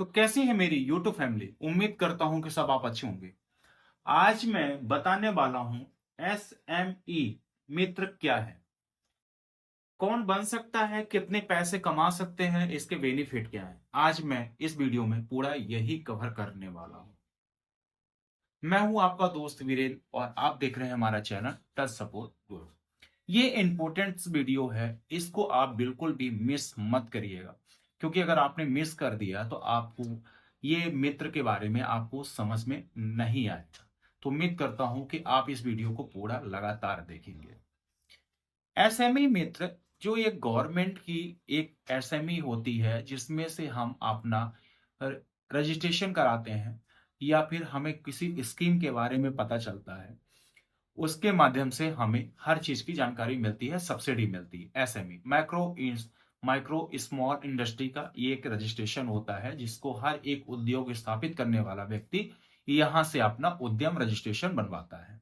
तो कैसी है मेरी यूट्यूब फैमिली। उम्मीद करता हूं कि सब आप अच्छे होंगे। आज मैं बताने वाला हूं एसएमई मित्र क्या है, कौन बन सकता है, कितने पैसे कमा सकते हैं, इसके बेनिफिट क्या है। आज मैं इस वीडियो में पूरा यही कवर करने वाला हूं। मैं हूं आपका दोस्त वीरेन और आप देख रहे हैं हमारा चैनल टच सपोर्ट गुरु। ये इंपॉर्टेंट वीडियो है, इसको आप बिल्कुल भी मिस मत करिएगा, क्योंकि अगर आपने मिस कर दिया तो आपको ये मित्र के बारे में आपको समझ में नहीं आएगा। तो उम्मीद करता हूं कि आप इस वीडियो को पूरा लगातार देखेंगे। एसएमई मित्र जो एक गवर्नमेंट की एक एसएमई होती है, जिसमें से हम अपना रजिस्ट्रेशन कराते हैं या फिर हमें किसी स्कीम के बारे में पता चलता है, उसके माध्यम से हमें हर चीज की जानकारी मिलती है, सब्सिडी मिलती है। एसएमई माइक्रो स्मॉल इंडस्ट्री का ये एक रजिस्ट्रेशन होता है, जिसको हर एक उद्योग स्थापित करने वाला व्यक्ति यहां से अपना उद्यम रजिस्ट्रेशन बनवाता है।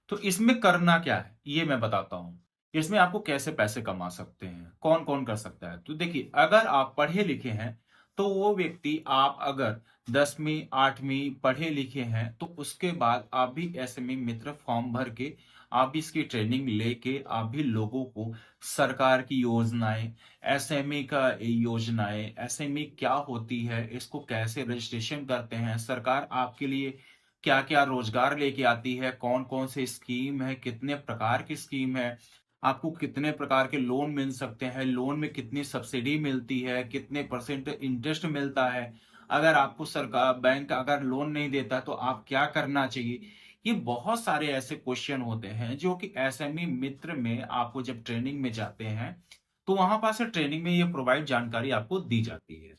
तो इसमें करना क्या है ये मैं बताता हूं। इसमें आपको कैसे पैसे कमा सकते हैं, कौन कौन कर सकता है। तो देखिए, अगर आप पढ़े लिखे हैं तो वो व्यक्ति, आप अगर 10वीं 8वीं पढ़े लिखे हैं तो उसके बाद आप भी एसएमई मित्र फॉर्म भर के आप भी इसकी ट्रेनिंग लेके आप भी लोगों को सरकार की योजनाएं, एसएमई का योजनाएं, एसएमई क्या होती है, इसको कैसे रजिस्ट्रेशन करते हैं, सरकार आपके लिए क्या क्या रोजगार लेके आती है, कौन कौन से स्कीम है, कितने प्रकार की स्कीम है, आपको कितने प्रकार के लोन मिल सकते हैं, लोन में कितनी सब्सिडी मिलती है, कितने परसेंट इंटरेस्ट मिलता है, अगर आपको सरकार बैंक अगर लोन नहीं देता तो आप क्या करना चाहिए। ये बहुत सारे ऐसे क्वेश्चन होते हैं जो कि एसएमई मित्र में आपको जब ट्रेनिंग में जाते हैं तो वहां पास ट्रेनिंग में ये प्रोवाइड जानकारी आपको दी जाती है।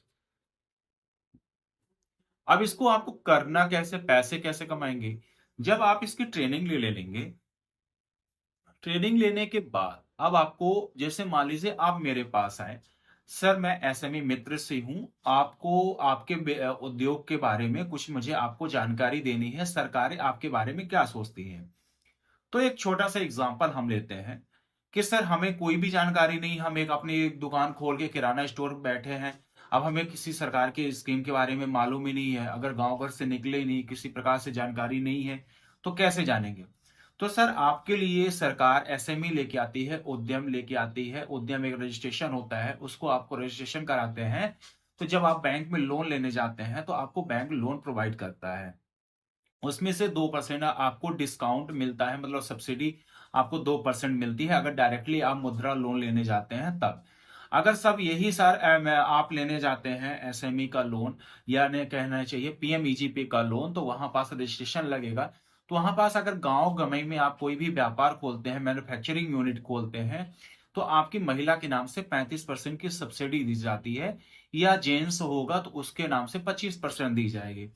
अब इसको आपको करना कैसे, पैसे कैसे कमाएंगे। जब आप इसकी ट्रेनिंग ले ले लेंगे, ट्रेनिंग लेने के बाद अब आपको, जैसे मान लीजिए आप मेरे पास आए, सर मैं एसएमई मित्र से हूं, आपको आपके उद्योग के बारे में कुछ मुझे आपको जानकारी देनी है, सरकारें आपके बारे में क्या सोचती है। तो एक छोटा सा एग्जांपल हम लेते हैं कि सर हमें कोई भी जानकारी नहीं, हम एक अपनी एक दुकान खोल के किराना स्टोर बैठे हैं। अब हमें किसी सरकार के स्कीम के बारे में मालूम ही नहीं है, अगर गांव घर से निकले ही नहीं, किसी प्रकार से जानकारी नहीं है, तो कैसे जानेंगे। तो सर आपके लिए सरकार एसएमई लेके आती है, उद्यम लेके आती है। उद्यम एक रजिस्ट्रेशन होता है, उसको आपको रजिस्ट्रेशन कराते हैं। तो जब आप बैंक में लोन लेने जाते हैं तो आपको बैंक लोन प्रोवाइड करता है, उसमें से 2% आपको डिस्काउंट मिलता है, मतलब सब्सिडी आपको 2% मिलती है अगर डायरेक्टली आप मुद्रा लोन लेने जाते हैं तब। अगर सब यही सर आप लेने जाते हैं एसएमई का लोन, या ने कहना चाहिए पीएमईजीपी का लोन, तो वहां पास रजिस्ट्रेशन लगेगा। तो वहां पास अगर गांव गमई में आप कोई भी व्यापार खोलते हैं, मैन्युफैक्चरिंग यूनिट खोलते हैं, तो आपकी महिला के नाम से 35% की सब्सिडी दी जाती है, या जेंट्स होगा तो उसके नाम से 25% दी जाएगी।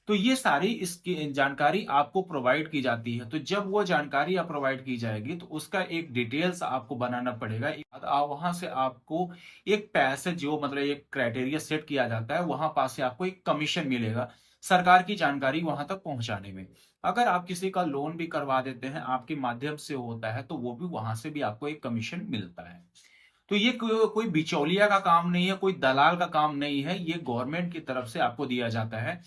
तो ये सारी इसकी जानकारी आपको प्रोवाइड की जाती है। तो जब वो जानकारी आप प्रोवाइड की जाएगी तो उसका एक डिटेल्स आपको बनाना पड़ेगा। वहां से आपको एक पैसे, जो मतलब एक क्राइटेरिया सेट किया जाता है, वहां पास से आपको एक कमीशन मिलेगा सरकार की जानकारी वहां तक पहुंचाने में। अगर आप किसी का लोन भी करवा देते हैं, आपके माध्यम से होता है, तो वो भी वहां से भी आपको एक कमीशन मिलता है। तो ये कोई बिचौलिया का काम नहीं है, कोई दलाल का काम नहीं है, ये गवर्नमेंट की तरफ से आपको दिया जाता है।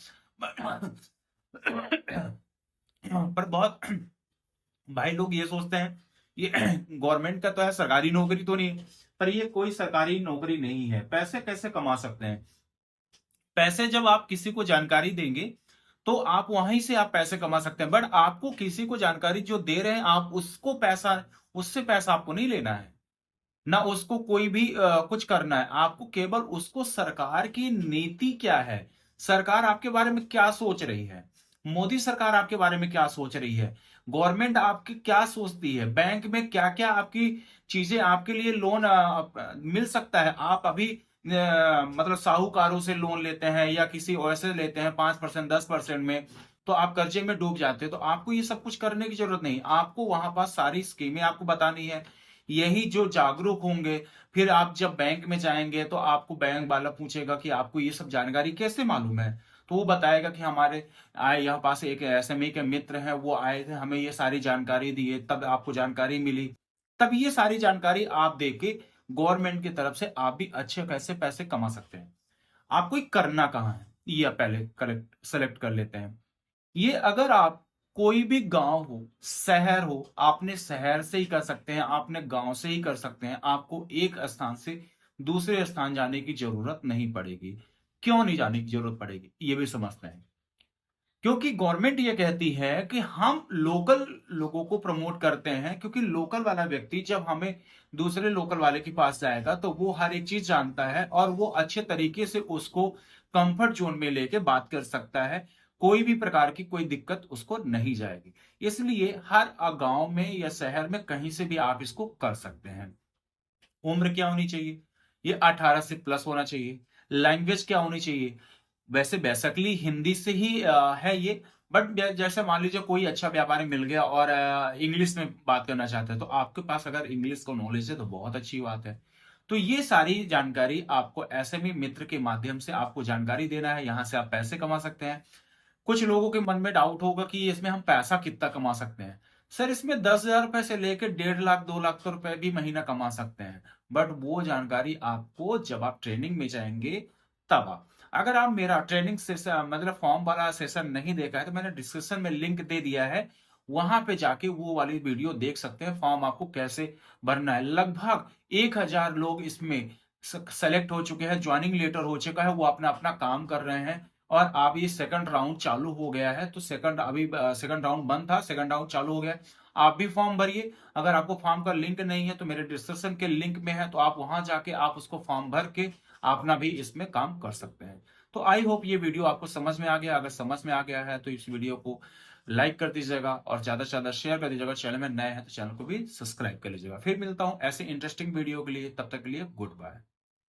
पर बहुत भाई लोग ये सोचते हैं ये गवर्नमेंट का तो है, सरकारी नौकरी तो नहीं है। पर ये कोई सरकारी नौकरी नहीं है। पैसे कैसे कमा सकते हैं, पैसे जब आप किसी को जानकारी देंगे तो आप वहीं से आप पैसे कमा सकते हैं। बट आपको किसी को जानकारी जो दे रहे हैं, आप उसको पैसा, उससे पैसा आपको नहीं लेना है, ना उसको कोई भी कुछ करना है। आपको केवल उसको सरकार की नीति क्या है, सरकार आपके बारे में क्या सोच रही है, मोदी सरकार आपके बारे में क्या सोच रही है, गवर्नमेंट आपकी क्या सोचती है, बैंक में क्या क्या आपकी चीजें आपके लिए लोन मिल सकता है। आप अभी मतलब साहूकारों से लोन लेते हैं या किसी और से लेते हैं 5% 10% में, तो आप कर्जे में डूब जाते हैं। तो आपको ये सब कुछ करने की जरूरत नहीं, आपको वहां पास सारी स्कीमें आपको बतानी है। यही जो जागरूक होंगे, फिर आप जब बैंक में जाएंगे तो आपको बैंक वाला पूछेगा कि आपको ये सब जानकारी कैसे मालूम है। तो वो बताएगा कि हमारे आए यहाँ पास एक एसएमई के मित्र हैं, वो आए थे, हमें ये सारी जानकारी दी है, तब आपको जानकारी मिली। तब ये सारी जानकारी आप देके गवर्नमेंट की तरफ से आप भी अच्छे खासे पैसे कमा सकते हैं। आपको ये करना कहाँ है, ये आप पहले करेक्ट सेलेक्ट कर लेते हैं। ये अगर आप कोई भी गांव हो, शहर हो, आपने शहर से ही कर सकते हैं, आपने गांव से ही कर सकते हैं। आपको एक स्थान से दूसरे स्थान जाने की जरूरत नहीं पड़ेगी। क्यों नहीं जाने की जरूरत पड़ेगी, ये भी समझते हैं। क्योंकि गवर्नमेंट ये कहती है कि हम लोकल लोगों को प्रमोट करते हैं, क्योंकि लोकल वाला व्यक्ति जब हमें दूसरे लोकल वाले के पास जाएगा तो वो हर एक चीज जानता है और वो अच्छे तरीके से उसको कंफर्ट जोन में लेके बात कर सकता है। कोई भी प्रकार की कोई दिक्कत उसको नहीं जाएगी। इसलिए हर गांव में या शहर में कहीं से भी आप इसको कर सकते हैं। उम्र क्या होनी चाहिए, ये 18 से प्लस होना चाहिए। लैंग्वेज क्या होनी चाहिए, वैसे बेसिकली हिंदी से ही है ये, बट जैसे मान लीजिए कोई अच्छा व्यापारी मिल गया और इंग्लिश में बात करना चाहता है, तो आपके पास अगर इंग्लिश का नॉलेज है तो बहुत अच्छी बात है। तो ये सारी जानकारी आपको एसएमई मित्र के माध्यम से आपको जानकारी देना है, यहां से आप पैसे कमा सकते हैं। कुछ लोगों के मन में डाउट होगा कि इसमें हम पैसा कितना कमा सकते हैं। सर, इसमें 10,000 रुपए से लेकर 1.5 लाख 2 लाख तो रुपए भी महीना कमा सकते हैं। बट वो जानकारी आपको जब आप ट्रेनिंग में जाएंगे तब आप, अगर आप मेरा ट्रेनिंग सेशन मतलब फॉर्म वाला सेशन नहीं देखा है तो मैंने डिस्क्रिप्शन में लिंक दे दिया है, वहां पे जाके वो वाली वीडियो देख सकते हैं फॉर्म आपको कैसे भरना है। लगभग 1,000 लोग इसमें सेलेक्ट हो चुके हैं, ज्वाइनिंग लेटर हो चुका है, वो अपना अपना काम कर रहे हैं। और अब ये सेकंड राउंड चालू हो गया है, तो सेकंड राउंड बंद था, सेकंड राउंड चालू हो गया है। आप भी फॉर्म भरिए। अगर आपको फॉर्म का लिंक नहीं है तो मेरे डिस्क्रिप्शन के लिंक में है, तो आप वहां जाके आप उसको फॉर्म भर के अपना भी इसमें काम कर सकते हैं। तो आई होप ये वीडियो आपको समझ में आ गया। अगर समझ में आ गया है तो इस वीडियो को लाइक कर दीजिएगा और ज्यादा से ज्यादा शेयर कर दीजिएगा। चैनल में नए हैं तो चैनल को भी सब्सक्राइब कर लीजिएगा। फिर मिलता हूं ऐसे इंटरेस्टिंग वीडियो के लिए, तब तक के लिए गुड बाय।